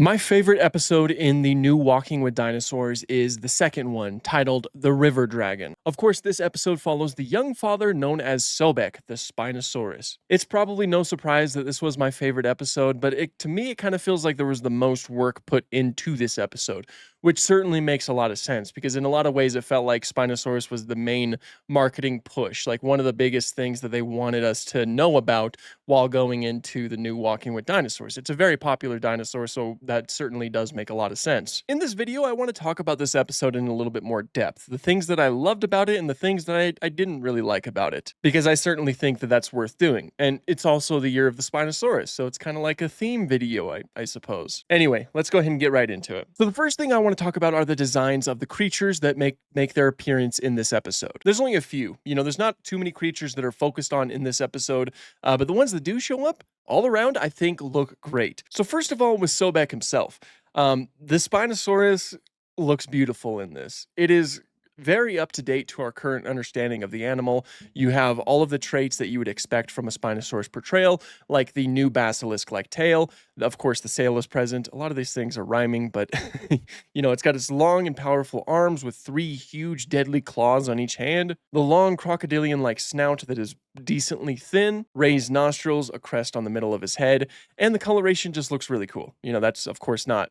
My favorite episode in the new Walking with Dinosaurs is the second one, titled The River Dragon. Of course, this episode follows the young father known as Sobek, the Spinosaurus. It's probably no surprise that this was my favorite episode, but to me, it kind of feels like there was the most work put into this episode, which certainly makes a lot of sense because in a lot of ways, it felt like Spinosaurus was the main marketing push, like one of the biggest things that they wanted us to know about while going into the new Walking with Dinosaurs. It's a very popular dinosaur, so that certainly does make a lot of sense. In this video, I want to talk about this episode in a little bit more depth, the things that I loved about it and the things that I didn't really like about it, because I certainly think that that's worth doing. And it's also the year of the Spinosaurus, so it's kind of like a theme video, I suppose. Anyway, let's go ahead and get right into it. So the first thing I want to talk about are the designs of the creatures that make their appearance in this episode. There's only a few. There's not too many creatures that are focused on in this episode, but the ones that do show up, all around, I think look great. So first of all, with Sobek himself, the Spinosaurus looks beautiful in this. It is very up to date to our current understanding of the animal. You have all of the traits that you would expect from a Spinosaurus portrayal, like the new basilisk-like tail. Of course, the sail is present. A lot of these things are rhyming, but it's got its long and powerful arms with 3 huge deadly claws on each hand, the long crocodilian-like snout that is decently thin, raised nostrils, a crest on the middle of his head, and the coloration just looks really cool. That's of course not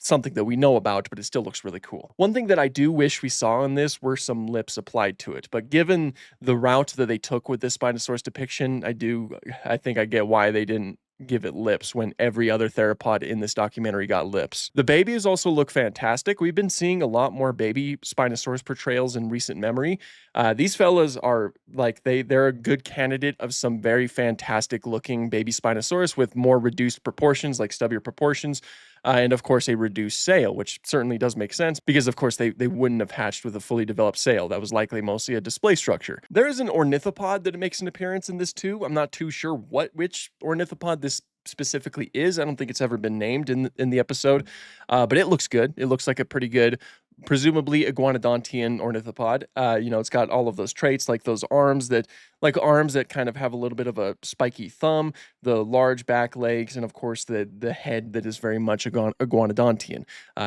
something that we know about, but it still looks really cool. One thing that I do wish we saw in this were some lips applied to it, but given the route that they took with this Spinosaurus depiction, I think I get why they didn't give it lips when every other theropod in this documentary got lips. The babies also look fantastic. We've been seeing a lot more baby Spinosaurus portrayals in recent memory. These fellas are like, they're a good candidate of some very fantastic looking baby Spinosaurus with more reduced proportions, like stubbier proportions. And of course, a reduced sail, which certainly does make sense because, of course, they wouldn't have hatched with a fully developed sail. That was likely mostly a display structure. There is an ornithopod that makes an appearance in this too. I'm not too sure which ornithopod this specifically is. I don't think it's ever been named in the episode, but it looks good. It looks like a pretty good, presumably iguanodontian ornithopod. It's got all of those traits, like those arms that kind of have a little bit of a spiky thumb, the large back legs, and of course the head that is very much iguanodontian.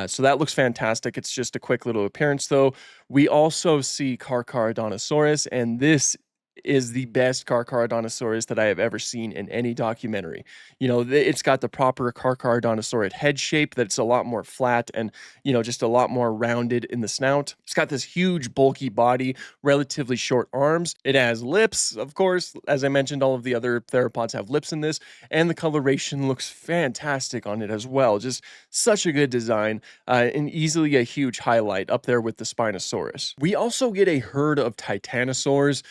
So that looks fantastic. It's just a quick little appearance, though. We also see Carcharodontosaurus, and this is the best Carcharodontosaurus that I have ever seen in any documentary. It's got the proper Carcharodontosaurid head shape that's a lot more flat and, just a lot more rounded in the snout. It's got this huge bulky body, relatively short arms. It has lips, of course. As I mentioned, all of the other theropods have lips in this, and the coloration looks fantastic on it as well. Just such a good design, and easily a huge highlight up there with the Spinosaurus. We also get a herd of Titanosaurs.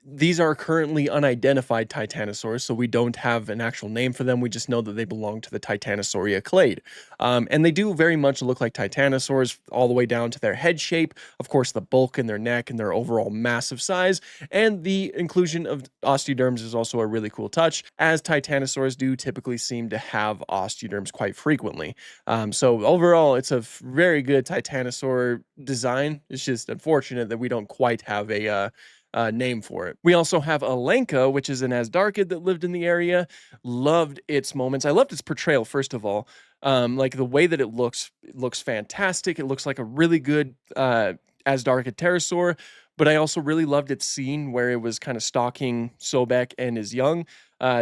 These are currently unidentified Titanosaurs, so we don't have an actual name for them. We just know that they belong to the Titanosauria clade. And they do very much look like Titanosaurs, all the way down to their head shape, of course, the bulk in their neck and their overall massive size, and the inclusion of osteoderms is also a really cool touch, as Titanosaurs do typically seem to have osteoderms quite frequently. So overall, it's a very good Titanosaur design. It's just unfortunate that we don't quite have a name for it. We also have Alenka, which is an Asdarchid that lived in the area. Loved its moments. I loved its portrayal, first of all. Like the way that it looks fantastic. It looks like a really good Asdarchid pterosaur, but I also really loved its scene where it was kind of stalking Sobek and his young,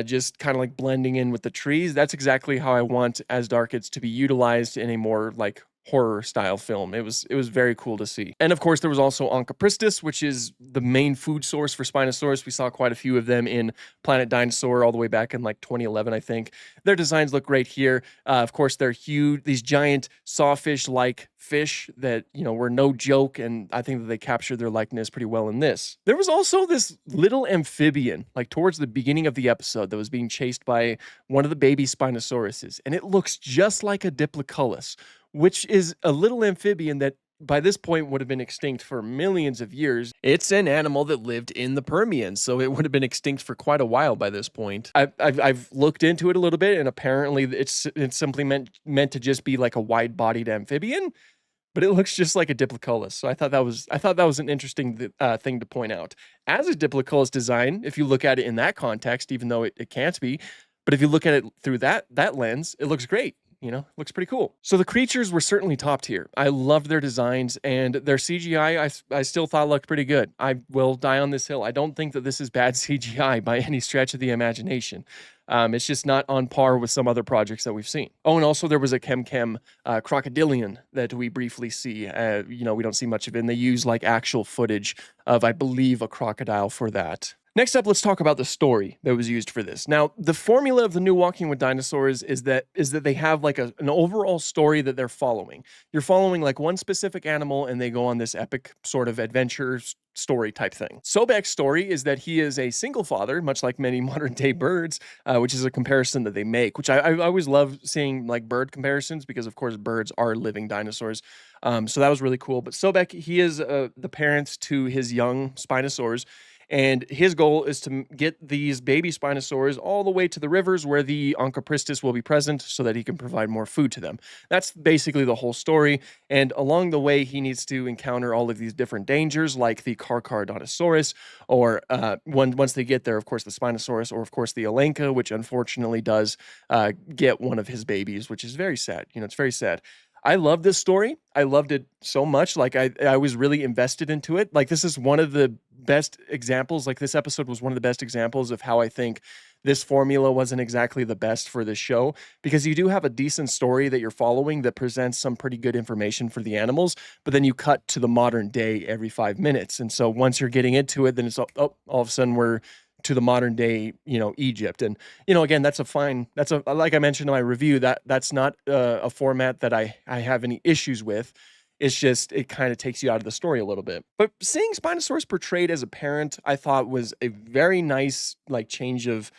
just kind of like blending in with the trees. That's exactly how I want Asdarchids to be utilized in a more like horror style film. It was very cool to see. And of course, there was also Onchopristis, which is the main food source for Spinosaurus. We saw quite a few of them in Planet Dinosaur all the way back in like 2011, I think. Their designs look great here. Of course, they're huge, these giant sawfish-like fish that, were no joke, and I think that they captured their likeness pretty well in this. There was also this little amphibian, like towards the beginning of the episode, that was being chased by one of the baby Spinosauruses, and it looks just like a Diploculus, which is a little amphibian that by this point would have been extinct for millions of years. It's an animal that lived in the Permian, so it would have been extinct for quite a while by this point. I've looked into it a little bit, and apparently it's simply meant to just be like a wide-bodied amphibian, but it looks just like a Diploculus. So I thought that was an interesting thing to point out. As a Diploculus design, if you look at it in that context, even though it can't be, but if you look at it through that lens, it looks great. You know, looks pretty cool. So the creatures were certainly top tier. I loved their designs, and their CGI I still thought looked pretty good. I will die on this hill. I don't think that this is bad CGI by any stretch of the imagination. It's just not on par with some other projects that we've seen. Oh, and also there was a Chem crocodilian that we briefly see. You know, we don't see much of it, and they use like actual footage of, I believe, a crocodile for that. Next up, let's talk about the story that was used for this. Now, the formula of the new Walking with Dinosaurs is that they have like an overall story that they're following. You're following like one specific animal, and they go on this epic sort of adventure story type thing. Sobek's story is that he is a single father, much like many modern day birds, which is a comparison that they make, which I always love seeing like bird comparisons because, of course, birds are living dinosaurs. So that was really cool. But Sobek, he is the parent to his young Spinosaurs. And his goal is to get these baby Spinosaurs all the way to the rivers where the Onchopristis will be present so that he can provide more food to them. That's basically the whole story. And along the way, he needs to encounter all of these different dangers like the Carcharodontosaurus, or once they get there, of course, the Spinosaurus, or of course, the Elanca, which unfortunately does get one of his babies, which is very sad. You know, it's very sad. I love this story. I loved it so much. Like I was really invested into it. Like this is one of the best examples. Like this episode was one of the best examples of how I think this formula wasn't exactly the best for this show, because you do have a decent story that you're following that presents some pretty good information for the animals, but then you cut to the modern day every 5 minutes. And so once you're getting into it, then it's all of a sudden we're to the modern day, you know, Egypt. And, you know, again, that's like I mentioned in my review, that's not a format that I have any issues with. It's just, it kind of takes you out of the story a little bit. But seeing Spinosaurus portrayed as a parent, I thought was a very nice, like, change of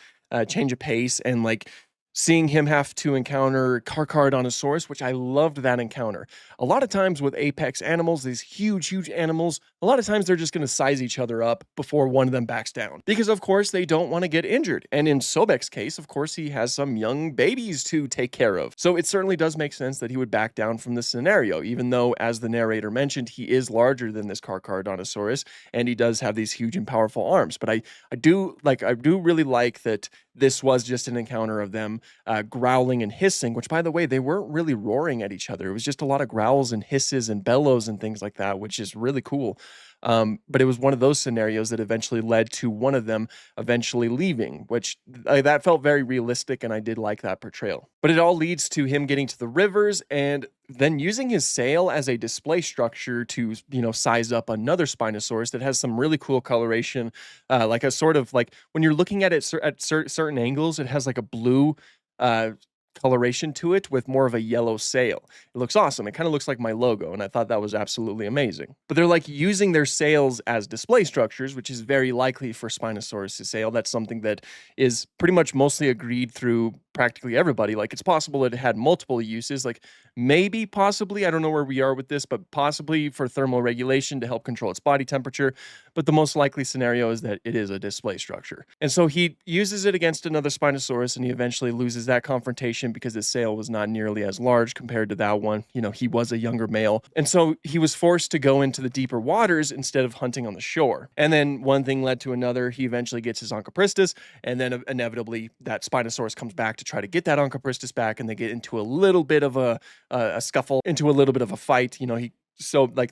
pace, and like seeing him have to encounter Carcharodontosaurus, which I loved that encounter. A lot of times with apex animals, these huge animals, a lot of times they're just going to size each other up before one of them backs down, because of course they don't want to get injured. And in Sobek's case, of course, he has some young babies to take care of. So it certainly does make sense that he would back down from this scenario, even though, as the narrator mentioned, he is larger than this Carcharodontosaurus, and he does have these huge and powerful arms. But I do really like that this was just an encounter of them growling and hissing, which, by the way, they weren't really roaring at each other. It was just a lot of growls and hisses and bellows and things like that, which is really cool. But it was one of those scenarios that eventually led to one of them eventually leaving, which that felt very realistic, and I did like that portrayal. But it all leads to him getting to the rivers and then using his sail as a display structure to, you know, size up another Spinosaurus that has some really cool coloration, like a sort of like when you're looking at it at certain angles, it has like a blue coloration to it with more of a yellow sail. It looks awesome. It kind of looks like my logo, and I thought that was absolutely amazing. But they're like using their sails as display structures, which is very likely for Spinosaurus' sail. That's something that is pretty much mostly agreed through practically everybody. Like, it's possible it had multiple uses, like maybe, possibly, I don't know where we are with this, but possibly for thermal regulation to help control its body temperature. But the most likely scenario is that it is a display structure. And so he uses it against another Spinosaurus, and he eventually loses that confrontation because his sail was not nearly as large compared to that one. You know, he was a younger male. And so he was forced to go into the deeper waters instead of hunting on the shore. And then one thing led to another. He eventually gets his Onchopristis, and then inevitably that Spinosaurus comes back to try to get that Onchopristis back, and they get into a little bit of a scuffle, into a little bit of a fight. You know,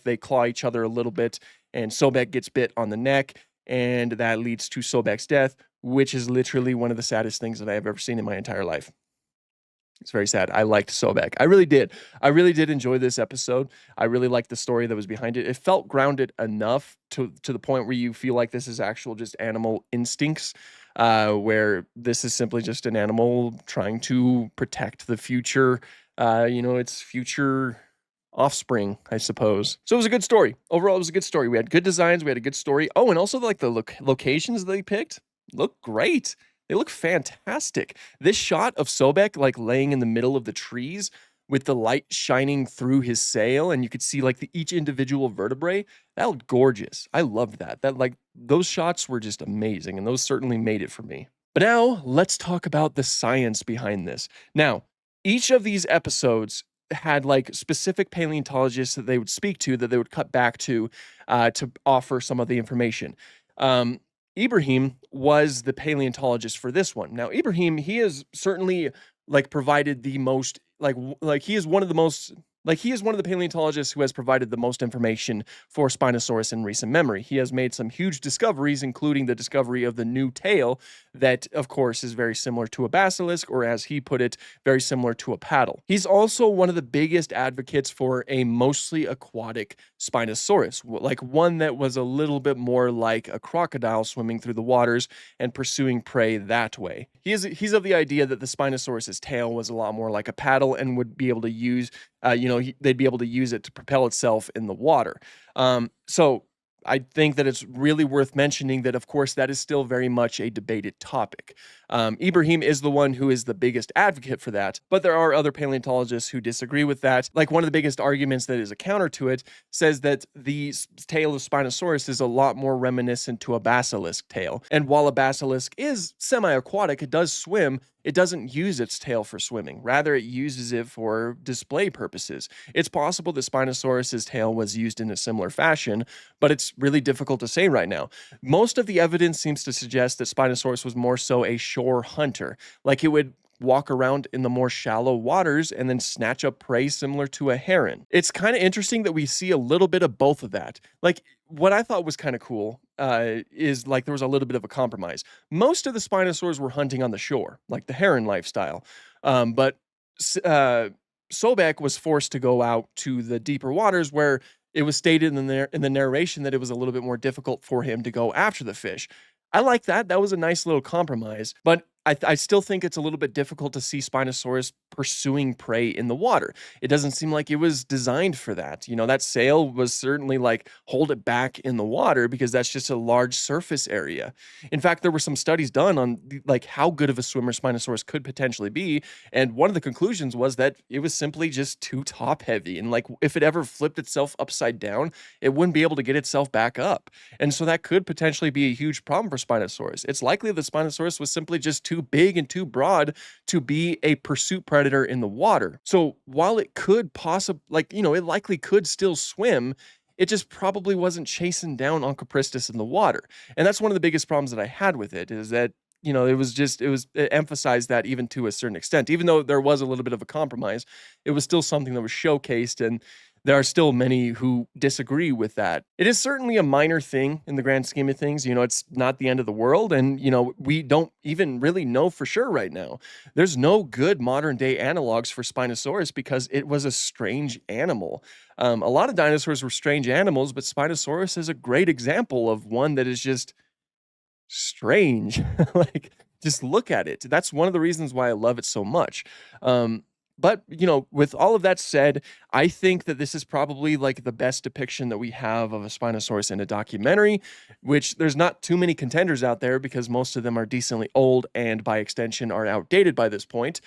they claw each other a little bit, and Sobek gets bit on the neck, and that leads to Sobek's death, which is literally one of the saddest things that I have ever seen in my entire life. It's very sad. I liked Sobek. I really did. I really did enjoy this episode. I really liked the story that was behind it. It felt grounded enough to the point where you feel like this is actual just animal instincts, where this is simply just an animal trying to protect the future, its future offspring, I suppose. So it was a good story. Overall, it was a good story. We had good designs. We had a good story. Oh, and also like the locations they picked look great. They look fantastic. This shot of Sobek like laying in the middle of the trees with the light shining through his sail, and you could see like each individual vertebrae, that looked gorgeous. I loved that. Those shots were just amazing, and those certainly made it for me. But now let's talk about the science behind this. Now, each of these episodes had like specific paleontologists that they would speak to, that they would cut back to offer some of the information. Ibrahim was the paleontologist for this one. Now, Ibrahim, he has certainly like provided the most he is one of the most he is one of the paleontologists who has provided the most information for Spinosaurus in recent memory. He has made some huge discoveries, including the discovery of the new tail that, of course, is very similar to a basilisk, or as he put it, very similar to a paddle. He's also one of the biggest advocates for a mostly aquatic Spinosaurus, like one that was a little bit more like a crocodile swimming through the waters and pursuing prey that way. He's of the idea that the Spinosaurus's tail was a lot more like a paddle and would be able to use they'd be able to use it to propel itself in the water. So I think that it's really worth mentioning that, of course, that is still very much a debated topic. Ibrahim is the one who is the biggest advocate for that, but there are other paleontologists who disagree with that. Like, one of the biggest arguments that is a counter to it says that the tail of Spinosaurus is a lot more reminiscent to a basilisk tail. And while a basilisk is semi-aquatic, it does swim, it doesn't use its tail for swimming. Rather, it uses it for display purposes. It's possible that Spinosaurus's tail was used in a similar fashion, but it's really difficult to say right now. Most of the evidence seems to suggest that Spinosaurus was more so a shore hunter, like it would walk around in the more shallow waters and then snatch up prey similar to a heron. It's kind of interesting that we see a little bit of both of that. Like, what I thought was kind of cool is like there was a little bit of a compromise. Most of the Spinosaurs were hunting on the shore, like the heron lifestyle, but Sobek was forced to go out to the deeper waters where it was stated in the narration that it was a little bit more difficult for him to go after the fish. I like that. That was a nice little compromise, but I still think it's a little bit difficult to see Spinosaurus pursuing prey in the water. It doesn't seem like it was designed for that. You know, that sail was certainly like hold it back in the water because that's just a large surface area. In fact, there were some studies done on like how good of a swimmer Spinosaurus could potentially be, and one of the conclusions was that it was simply just too top heavy, and like if it ever flipped itself upside down, it wouldn't be able to get itself back up. And so that could potentially be a huge problem for Spinosaurus. It's likely that Spinosaurus was simply just too big and too broad to be a pursuit predator in the water. So while it could possibly, it likely could still swim, it just probably wasn't chasing down Onchopristis in the water. And that's one of the biggest problems that I had with it, is that it emphasized that even to a certain extent. Even though there was a little bit of a compromise, it was still something that was showcased, and there are still many who disagree with that. It is certainly a minor thing in the grand scheme of things. It's not the end of the world, and, we don't even really know for sure right now. There's no good modern day analogs for Spinosaurus because it was a strange animal. A lot of dinosaurs were strange animals, but Spinosaurus is a great example of one that is just strange. Like, just look at it. That's one of the reasons why I love it so much. But, with all of that said, I think that this is probably like the best depiction that we have of a Spinosaurus in a documentary, which there's not too many contenders out there because most of them are decently old and by extension are outdated by this point.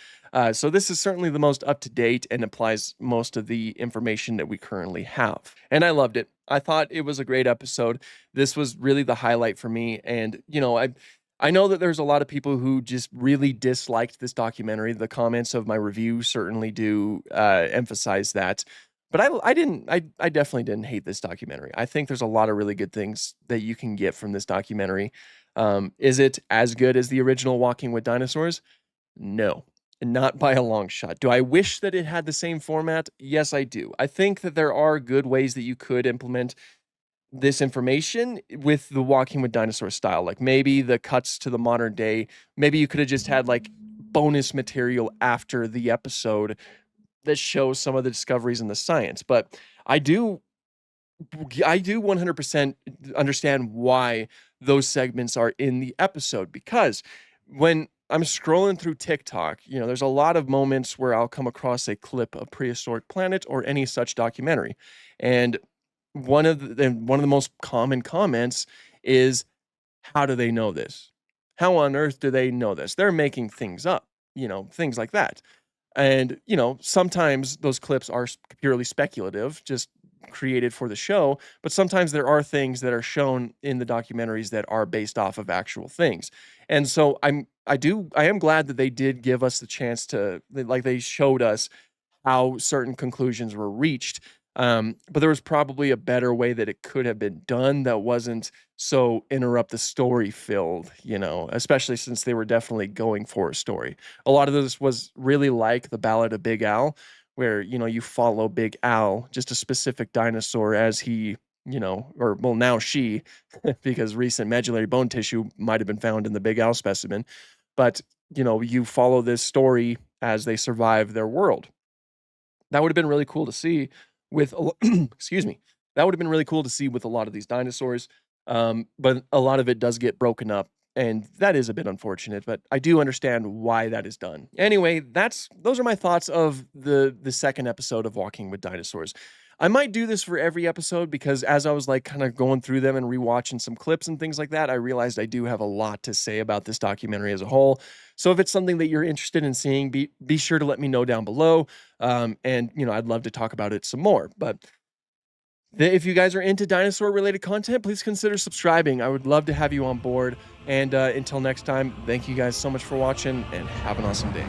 So this is certainly the most up to date and applies most of the information that we currently have. And I loved it. I thought it was a great episode. This was really the highlight for me. And, I know that there's a lot of people who just really disliked this documentary. The comments of my review certainly do emphasize that. But I didn't. I definitely didn't hate this documentary. I think there's a lot of really good things that you can get from this documentary. Is it as good as the original Walking with Dinosaurs? No, not by a long shot. Do I wish that it had the same format? Yes, I do. I think that there are good ways that you could implement this information with the Walking with Dinosaur style. Like maybe the cuts to the modern day, maybe you could have just had like bonus material after the episode that shows some of the discoveries in the science. But I do 100% understand why those segments are in the episode, because when I'm scrolling through TikTok, there's a lot of moments where I'll come across a clip of Prehistoric Planet or any such documentary. And one of the most common comments is, how do they know this? How on earth do they know this? They're making things up, things like that. And, sometimes those clips are purely speculative, just created for the show, but sometimes there are things that are shown in the documentaries that are based off of actual things. And so I am glad that they did give us the chance to, like, they showed us how certain conclusions were reached. But there was probably a better way that it could have been done that wasn't so interrupt the story filled, especially since they were definitely going for a story. A lot of this was really like the Ballad of Big Al, where, you follow Big Al, just a specific dinosaur as he, or well, now she, because recent medullary bone tissue might have been found in the Big Al specimen. But, you follow this story as they survive their world. That would have been really cool to see with excuse me. That would have been really cool to see with a lot of these dinosaurs. But a lot of it does get broken up, and that is a bit unfortunate, but I do understand why that is done. Anyway, those are my thoughts of the second episode of Walking with Dinosaurs. I might do this for every episode because as I was like kind of going through them and rewatching some clips and things like that, I realized I do have a lot to say about this documentary as a whole. So if it's something that you're interested in seeing, be sure to let me know down below. And I'd love to talk about it some more. But if you guys are into dinosaur related content, please consider subscribing. I would love to have you on board. And until next time, thank you guys so much for watching and have an awesome day.